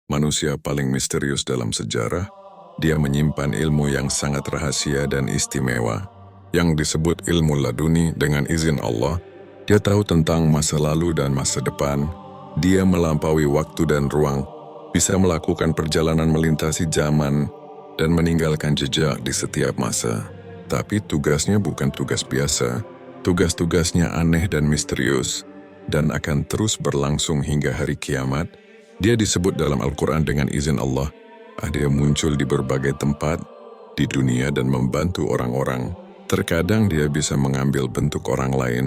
manusia paling misterius dalam sejarah. Dia menyimpan ilmu yang sangat rahasia dan istimewa, yang disebut ilmu laduni. Dengan izin Allah, dia tahu tentang masa lalu dan masa depan. Dia melampaui waktu dan ruang, bisa melakukan perjalanan melintasi zaman, dan meninggalkan jejak di setiap masa. Tapi tugasnya bukan tugas biasa. Tugas-tugasnya aneh dan misterius, dan akan terus berlangsung hingga hari kiamat. Dia disebut dalam Al-Quran dengan izin Allah. Dia muncul di berbagai tempat di dunia dan membantu orang-orang. Terkadang dia bisa mengambil bentuk orang lain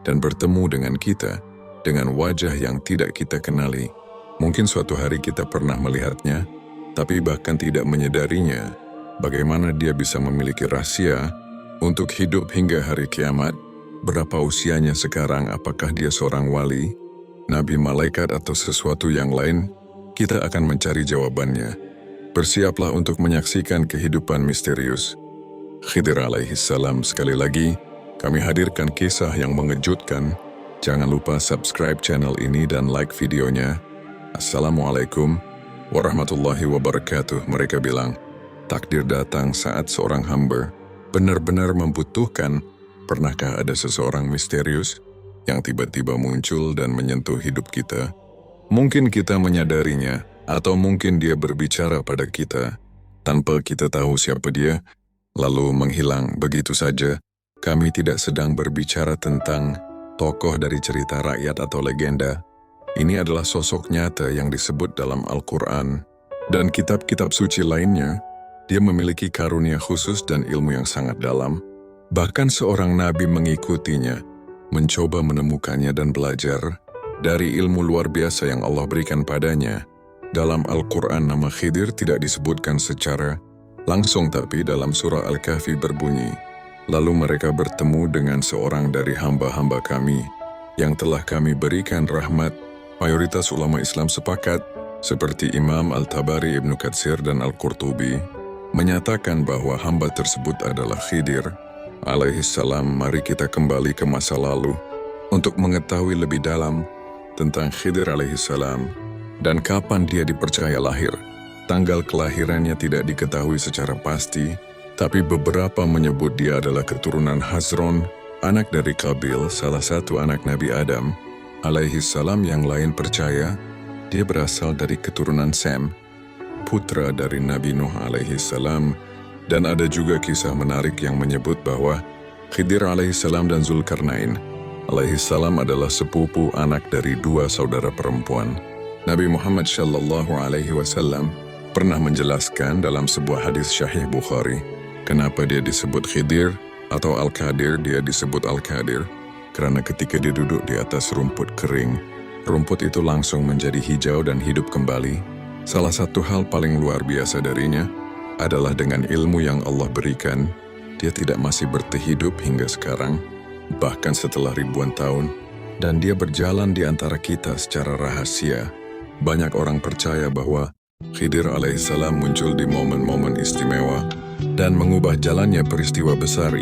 dan bertemu dengan kita dengan wajah yang tidak kita kenali. Mungkin suatu hari kita pernah melihatnya, tapi bahkan tidak menyadarinya. Bagaimana dia bisa memiliki rahasia untuk hidup hingga hari kiamat? Berapa usianya sekarang? Apakah dia seorang wali, nabi, malaikat, atau sesuatu yang lain? Kita akan mencari jawabannya. Bersiaplah untuk menyaksikan kehidupan misterius Khidir alaihissalam. Sekali lagi, kami hadirkan kisah yang mengejutkan. Jangan lupa subscribe channel ini dan like videonya. Assalamualaikum warahmatullahi wabarakatuh. Mereka bilang, takdir datang saat seorang hamba benar-benar membutuhkan. Pernahkah ada seseorang misterius yang tiba-tiba muncul dan menyentuh hidup kita? Mungkin kita menyadarinya, atau mungkin dia berbicara pada kita tanpa kita tahu siapa dia, lalu menghilang begitu saja. Kami tidak sedang berbicara tentang tokoh dari cerita rakyat atau legenda. Ini adalah sosok nyata yang disebut dalam Al-Quran dan kitab-kitab suci lainnya. Dia memiliki karunia khusus dan ilmu yang sangat dalam. Bahkan seorang nabi mengikutinya, mencoba menemukannya dan belajar dari ilmu luar biasa yang Allah berikan padanya. Dalam Al-Quran nama Khidir tidak disebutkan secara langsung, tapi dalam surah Al-Kahfi berbunyi, lalu mereka bertemu dengan seorang dari hamba-hamba kami yang telah kami berikan rahmat. Mayoritas ulama Islam sepakat, seperti Imam Al-Tabari, Ibnu Katsir, dan Al-Qurtubi, menyatakan bahwa hamba tersebut adalah Khidir alaihissalam. Mari kita kembali ke masa lalu untuk mengetahui lebih dalam tentang Khidir alaihissalam dan kapan dia dipercaya lahir. Tanggal kelahirannya tidak diketahui secara pasti, tapi beberapa menyebut dia adalah keturunan Hazron, anak dari Qabil, salah satu anak Nabi Adam alaihissalam. Yang lain percaya dia berasal dari keturunan Sem, putra dari Nabi Nuh alaihissalam. Dan ada juga kisah menarik yang menyebut bahwa Khidir alaihissalam dan Zulkarnain alaihissalam adalah sepupu anak dari dua saudara perempuan. Nabi Muhammad Shallallahu Alaihi Wasallam pernah menjelaskan dalam sebuah hadis Sahih Bukhari, kenapa dia disebut Khidir atau Al-Qadir. Dia disebut Al-Qadir karena ketika dia duduk di atas rumput kering, rumput itu langsung menjadi hijau dan hidup kembali. Salah satu hal paling luar biasa darinya adalah dengan ilmu yang Allah berikan, dia tidak masih berhidup hingga sekarang, bahkan setelah ribuan tahun, dan dia berjalan di antara kita secara rahasia. Banyak orang percaya bahwa Khidir alaihissalam muncul di momen-momen istimewa dan mengubah jalannya peristiwa besar.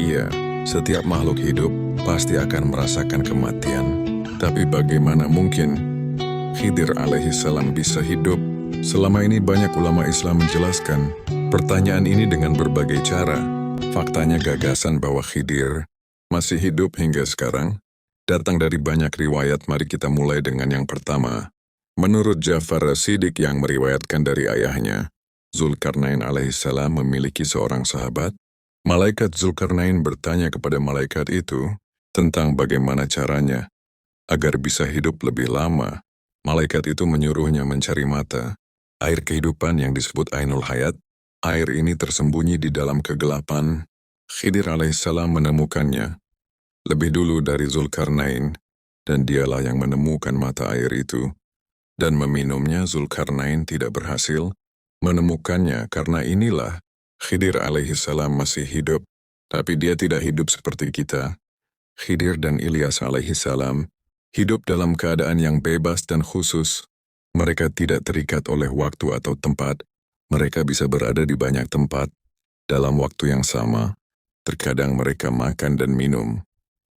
Setiap makhluk hidup pasti akan merasakan kematian. Tapi bagaimana mungkin Khidir alaihissalam bisa hidup? Selama ini banyak ulama Islam menjelaskan pertanyaan ini dengan berbagai cara. Faktanya gagasan bahwa Khidir masih hidup hingga sekarang datang dari banyak riwayat. Mari kita mulai dengan yang pertama. Menurut Ja'far As-Siddiq yang meriwayatkan dari ayahnya, Zulkarnain alaihissalam memiliki seorang sahabat. Malaikat Zulkarnain bertanya kepada malaikat itu tentang bagaimana caranya agar bisa hidup lebih lama. Malaikat itu menyuruhnya mencari mata, air kehidupan yang disebut Ainul Hayat. Air ini tersembunyi di dalam kegelapan. Khidir alaihissalam menemukannya lebih dulu dari Zulkarnain, dan dialah yang menemukan mata air itu. Dan meminumnya. Zulkarnain tidak berhasil menemukannya. Karena inilah Khidir alaihissalam masih hidup, tapi dia tidak hidup seperti kita. Khidir dan Ilyas alaihissalam hidup dalam keadaan yang bebas dan khusus. Mereka tidak terikat oleh waktu atau tempat. Mereka bisa berada di banyak tempat dalam waktu yang sama. Terkadang mereka makan dan minum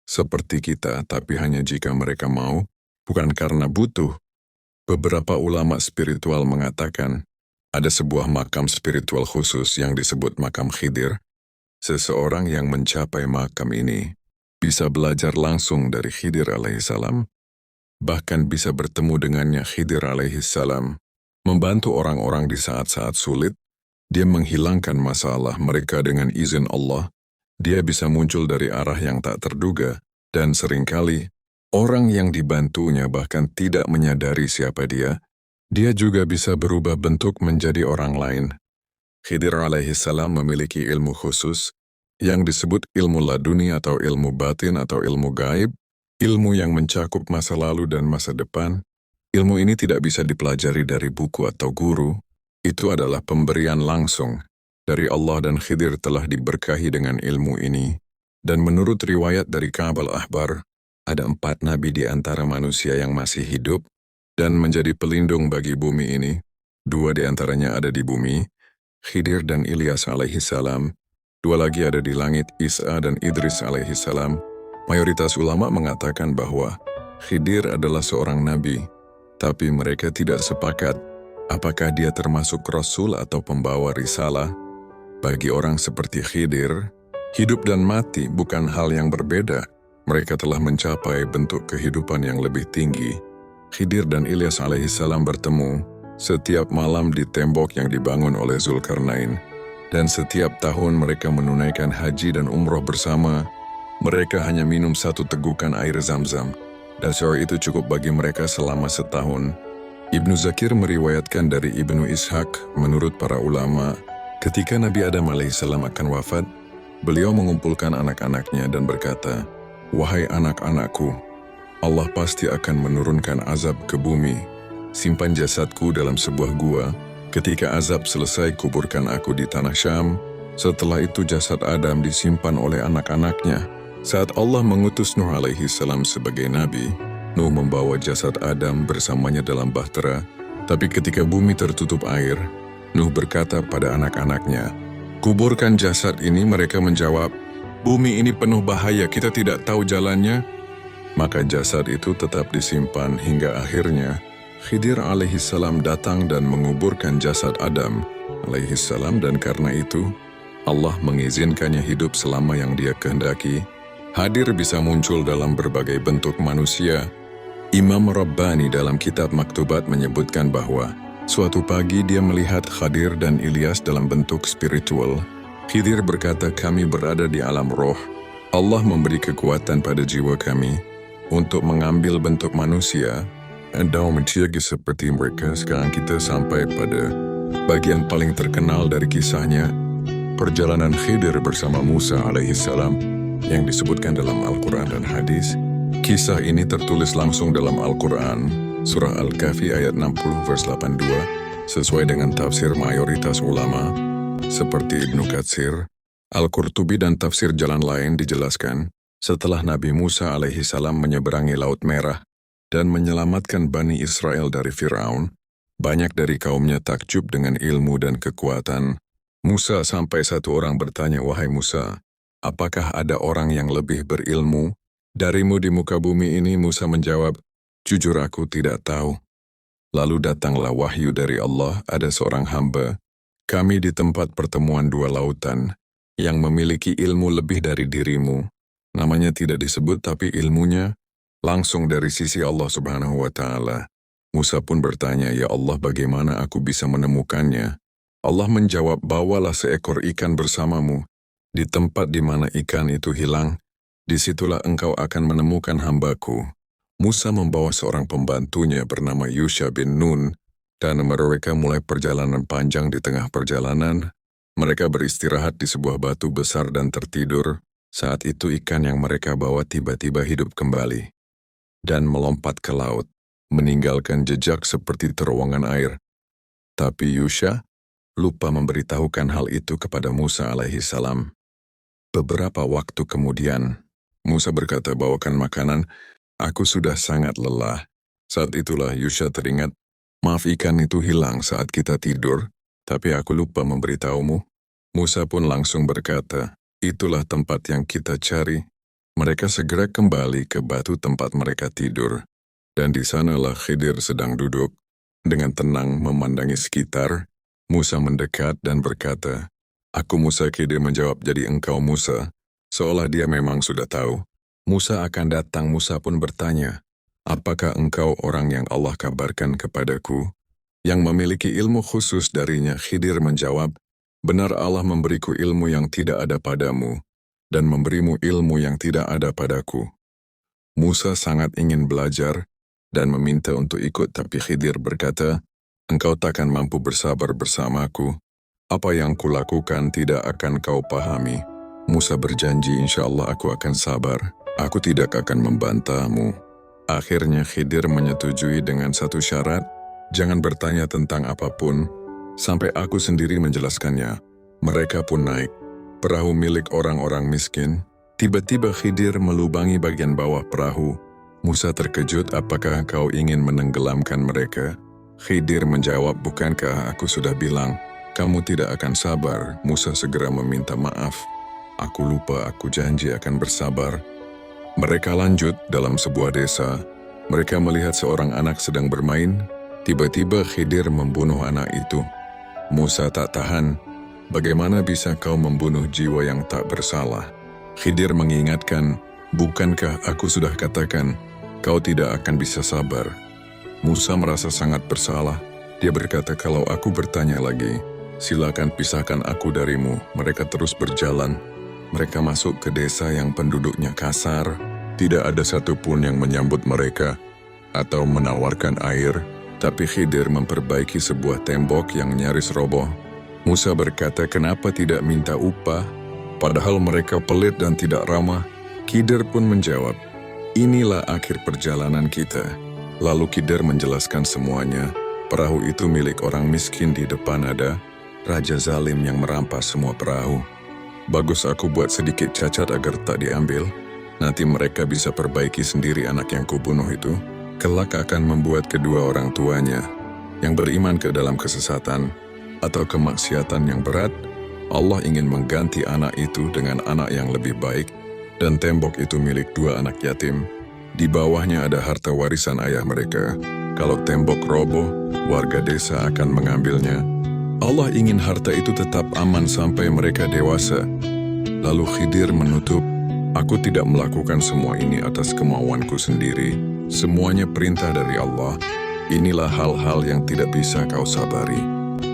seperti kita, tapi hanya jika mereka mau, bukan karena butuh. Beberapa ulama spiritual mengatakan, ada sebuah makam spiritual khusus yang disebut makam Khidir. Seseorang yang mencapai makam ini bisa belajar langsung dari Khidir alaihissalam, bahkan bisa bertemu dengannya Khidir alaihissalam, membantu orang-orang di saat-saat sulit. Dia menghilangkan masalah mereka dengan izin Allah. Dia bisa muncul dari arah yang tak terduga, dan seringkali orang yang dibantunya bahkan tidak menyadari siapa dia. Dia juga bisa berubah bentuk menjadi orang lain. Khidir alaihissalam memiliki ilmu khusus yang disebut ilmu laduni atau ilmu batin atau ilmu gaib, ilmu yang mencakup masa lalu dan masa depan. Ilmu ini tidak bisa dipelajari dari buku atau guru. Itu adalah pemberian langsung dari Allah, dan Khidir telah diberkahi dengan ilmu ini. Dan menurut riwayat dari Ka'ab al-Ahbar, ada 4 nabi di antara manusia yang masih hidup dan menjadi pelindung bagi bumi ini. 2 di antaranya ada di bumi, Khidir dan Ilyas alaihissalam. 2 lagi ada di langit, Isa dan Idris alaihissalam. Mayoritas ulama mengatakan bahwa Khidir adalah seorang nabi, tapi mereka tidak sepakat apakah dia termasuk rasul atau pembawa risalah. Bagi orang seperti Khidir, hidup dan mati bukan hal yang berbeda. Mereka telah mencapai bentuk kehidupan yang lebih tinggi. Khidir dan Ilyas alaihissalam bertemu setiap malam di tembok yang dibangun oleh Zulkarnain. Dan setiap tahun mereka menunaikan haji dan umroh bersama. Mereka hanya minum 1 tegukan air Zam-Zam, dan seor itu cukup bagi mereka selama setahun. Ibnu Zakir meriwayatkan dari Ibnu Ishaq, menurut para ulama, ketika Nabi Adam alaihissalam akan wafat, beliau mengumpulkan anak-anaknya dan berkata, "Wahai anak-anakku, Allah pasti akan menurunkan azab ke bumi. Simpan jasadku dalam sebuah gua. Ketika azab selesai, kuburkan aku di tanah Syam. Setelah itu jasad Adam disimpan oleh anak-anaknya." Saat Allah mengutus Nuh alaihissalam sebagai nabi, Nuh membawa jasad Adam bersamanya dalam bahtera. Tapi ketika bumi tertutup air, Nuh berkata pada anak-anaknya, "Kuburkan jasad ini." Mereka menjawab, "Bumi ini penuh bahaya, kita tidak tahu jalannya." Maka jasad itu tetap disimpan hingga akhirnya Khidir alaihissalam datang dan menguburkan jasad Adam alaihissalam, dan karena itu Allah mengizinkannya hidup selama yang Dia kehendaki. Hadir bisa muncul dalam berbagai bentuk manusia. Imam Rabbani dalam kitab Maktubat menyebutkan bahwa suatu pagi dia melihat Khidir dan Ilyas dalam bentuk spiritual. Khidir berkata, "Kami berada di alam roh. Allah memberi kekuatan pada jiwa kami untuk mengambil bentuk manusia dan menjadi seperti mereka." Sekarang kita sampai pada bagian paling terkenal dari kisahnya, perjalanan Khidir bersama Musa alaihissalam yang disebutkan dalam Al-Quran dan hadis. Kisah ini tertulis langsung dalam Al-Quran, Surah Al-Kahfi ayat 60 vers 82, sesuai dengan tafsir mayoritas ulama, seperti Ibnu Katsir, Al-Qurtubi dan tafsir jalan lain dijelaskan, setelah Nabi Musa alaihissalam menyeberangi Laut Merah dan menyelamatkan Bani Israel dari Fir'aun, banyak dari kaumnya takjub dengan ilmu dan kekuatan Musa sampai satu orang bertanya, "Wahai Musa, apakah ada orang yang lebih berilmu darimu di muka bumi ini?" Musa menjawab, "Jujur aku tidak tahu." Lalu datanglah wahyu dari Allah, "Ada seorang hamba kami di tempat pertemuan 2 lautan yang memiliki ilmu lebih dari dirimu. Namanya tidak disebut, tapi ilmunya langsung dari sisi Allah Subhanahu wa Ta'ala." Musa pun bertanya, "Ya Allah, bagaimana aku bisa menemukannya?" Allah menjawab, "Bawalah seekor ikan bersamamu. Di tempat di mana ikan itu hilang, disitulah engkau akan menemukan hambaku." Musa membawa seorang pembantunya bernama Yusha bin Nun, dan mereka mulai perjalanan panjang. Di tengah perjalanan, mereka beristirahat di sebuah batu besar dan tertidur. Saat itu ikan yang mereka bawa tiba-tiba hidup kembali dan melompat ke laut, meninggalkan jejak seperti terowongan air. Tapi Yusha lupa memberitahukan hal itu kepada Musa alaihissalam. Beberapa waktu kemudian, Musa berkata, "Bawakan makanan, aku sudah sangat lelah." Saat itulah Yusha teringat, "Maaf, ikan itu hilang saat kita tidur, tapi aku lupa memberitahumu." Musa pun langsung berkata, "Itulah tempat yang kita cari." Mereka segera kembali ke batu tempat mereka tidur. Dan di sanalah Khidir sedang duduk, dengan tenang memandangi sekitar. Musa mendekat dan berkata, "Aku Musa." Khidir menjawab, "Jadi engkau Musa?" Seolah dia memang sudah tahu. Musa akan datang. Musa pun bertanya, "Apakah engkau orang yang Allah kabarkan kepadaku, yang memiliki ilmu khusus darinya?" Khidir menjawab, "Benar, Allah memberiku ilmu yang tidak ada padamu, dan memberimu ilmu yang tidak ada padaku." Musa sangat ingin belajar dan meminta untuk ikut, tapi Khidir berkata, "Engkau takkan mampu bersabar bersamaku. Apa yang kulakukan tidak akan kau pahami." Musa berjanji, "Insya Allah aku akan sabar. Aku tidak akan membantahmu." Akhirnya Khidir menyetujui dengan satu syarat, "Jangan bertanya tentang apapun, sampai aku sendiri menjelaskannya." Mereka pun naik perahu milik orang-orang miskin. Tiba-tiba Khidir melubangi bagian bawah perahu. Musa terkejut, "Apakah kau ingin menenggelamkan mereka?" Khidir menjawab, "Bukankah aku sudah bilang, kamu tidak akan sabar?" Musa segera meminta maaf. "Aku lupa, aku janji akan bersabar." Mereka lanjut dalam sebuah desa. Mereka melihat seorang anak sedang bermain. Tiba-tiba Khidir membunuh anak itu. Musa tak tahan. "Bagaimana bisa kau membunuh jiwa yang tak bersalah?" Khidir mengingatkan, "Bukankah aku sudah katakan, kau tidak akan bisa sabar?" Musa merasa sangat bersalah. Dia berkata, "Kalau aku bertanya lagi, silakan pisahkan aku darimu." Mereka terus berjalan. Mereka masuk ke desa yang penduduknya kasar. Tidak ada satupun yang menyambut mereka atau menawarkan air, tapi Khidir memperbaiki sebuah tembok yang nyaris roboh. Musa berkata, "Kenapa tidak minta upah? Padahal mereka pelit dan tidak ramah." Khidir pun menjawab, "Inilah akhir perjalanan kita." Lalu Khidir menjelaskan semuanya. Perahu itu milik orang miskin. Di depan ada raja zalim yang merampas semua perahu. "Bagus, aku buat sedikit cacat agar tak diambil. Nanti mereka bisa perbaiki sendiri. Anak yang kubunuh itu kelak akan membuat kedua orang tuanya yang beriman ke dalam kesesatan atau kemaksiatan yang berat. Allah ingin mengganti anak itu dengan anak yang lebih baik, dan tembok itu milik dua anak yatim. Di bawahnya ada harta warisan ayah mereka. Kalau tembok roboh, warga desa akan mengambilnya. Allah ingin harta itu tetap aman sampai mereka dewasa." Lalu Khidir menutup, "Aku tidak melakukan semua ini atas kemauanku sendiri. Semuanya perintah dari Allah. Inilah hal-hal yang tidak bisa kau sabari."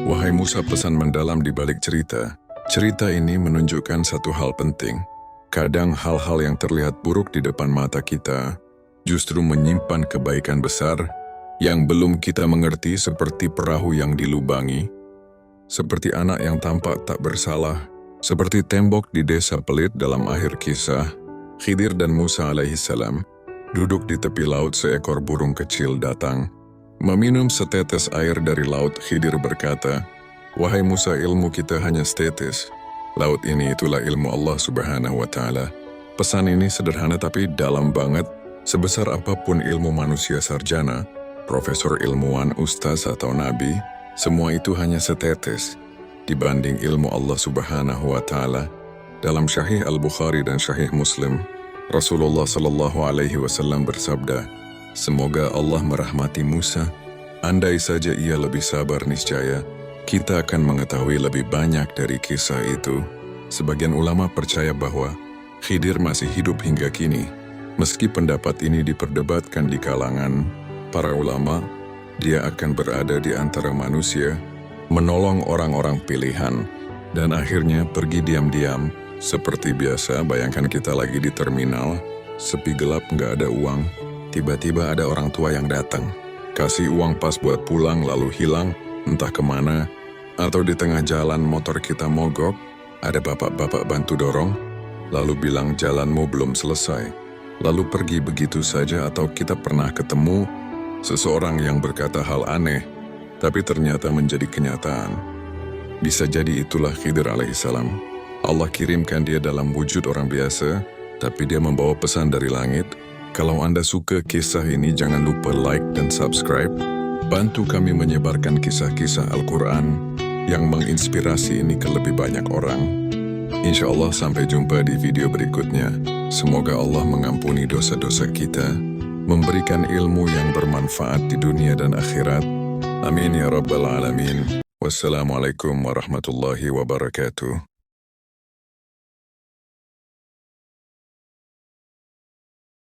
Wahai Musa, pesan mendalam di balik cerita. Cerita ini menunjukkan satu hal penting. Kadang hal-hal yang terlihat buruk di depan mata kita justru menyimpan kebaikan besar yang belum kita mengerti, seperti perahu yang dilubangi, seperti anak yang tampak tak bersalah, seperti tembok di desa pelit dalam akhir kisah. Khidir dan Musa alaihissalam duduk di tepi laut. Seekor burung kecil datang meminum setetes air dari laut. Khidir berkata, "Wahai Musa, ilmu kita hanya setetes. Laut ini itulah ilmu Allah Subhanahu wa Ta'ala." Pesan ini sederhana tapi dalam banget. Sebesar apapun ilmu manusia sarjana, profesor ilmuwan, ustaz atau nabi, semua itu hanya setetes dibanding ilmu Allah Subhanahu wa Ta'ala. Dalam Sahih Al-Bukhari dan Sahih Muslim, Rasulullah Sallallahu Alaihi Wasallam bersabda, "Semoga Allah merahmati Musa. Andai saja ia lebih sabar, niscaya kita akan mengetahui lebih banyak dari kisah itu." Sebagian ulama percaya bahwa Khidir masih hidup hingga kini. Meski pendapat ini diperdebatkan di kalangan para ulama, dia akan berada di antara manusia, menolong orang-orang pilihan, dan akhirnya pergi diam-diam. Seperti biasa, bayangkan kita lagi di terminal, sepi gelap, nggak ada uang. Tiba-tiba ada orang tua yang datang, kasih uang pas buat pulang lalu hilang, entah kemana. Atau di tengah jalan motor kita mogok, ada bapak-bapak bantu dorong, lalu bilang jalanmu belum selesai, lalu pergi begitu saja. Atau kita pernah ketemu seseorang yang berkata hal aneh, tapi ternyata menjadi kenyataan. Bisa jadi itulah Khidir alaihissalam. Allah kirimkan dia dalam wujud orang biasa, tapi dia membawa pesan dari langit. Kalau Anda suka kisah ini, jangan lupa like dan subscribe. Bantu kami menyebarkan kisah-kisah Al-Quran yang menginspirasi ini ke lebih banyak orang. Insya Allah sampai jumpa di video berikutnya. Semoga Allah mengampuni dosa-dosa kita memberikan ilmu yang bermanfaat di dunia dan akhirat. Amin ya rabbal alamin. Wassalamualaikum warahmatullahi wabarakatuh.